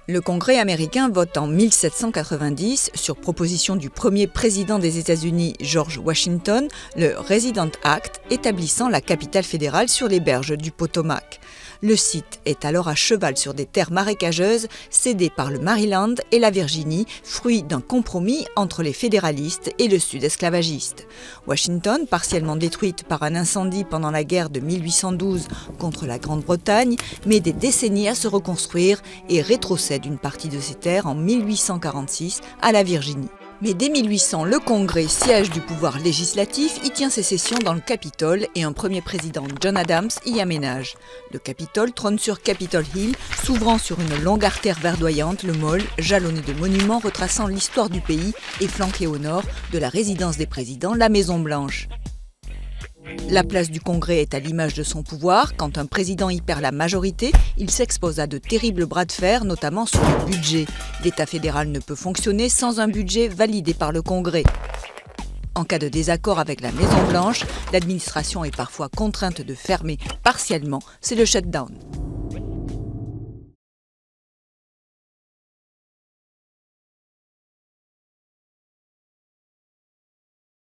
Le Congrès américain vote en 1790, sur proposition du premier président des États-Unis, George Washington, le Resident Act, établissant la capitale fédérale sur les berges du Potomac. Le site est alors à cheval sur des terres marécageuses cédées par le Maryland et la Virginie, fruit d'un compromis entre les fédéralistes et le Sud esclavagiste. Washington, partiellement détruite par un incendie pendant la guerre de 1812 contre la Grande-Bretagne, met des décennies à se reconstruire et rétrocède une partie de ses terres en 1846 à la Virginie. Mais dès 1800, le Congrès, siège du pouvoir législatif, y tient ses sessions dans le Capitole et un premier président, John Adams, y aménage. Le Capitole trône sur Capitol Hill, s'ouvrant sur une longue artère verdoyante, le Mall, jalonné de monuments retraçant l'histoire du pays et flanqué au nord de la résidence des présidents, la Maison-Blanche. La place du Congrès est à l'image de son pouvoir. Quand un président y perd la majorité, il s'expose à de terribles bras de fer, notamment sur le budget. L'État fédéral ne peut fonctionner sans un budget validé par le Congrès. En cas de désaccord avec la Maison-Blanche, l'administration est parfois contrainte de fermer partiellement, c'est le shutdown.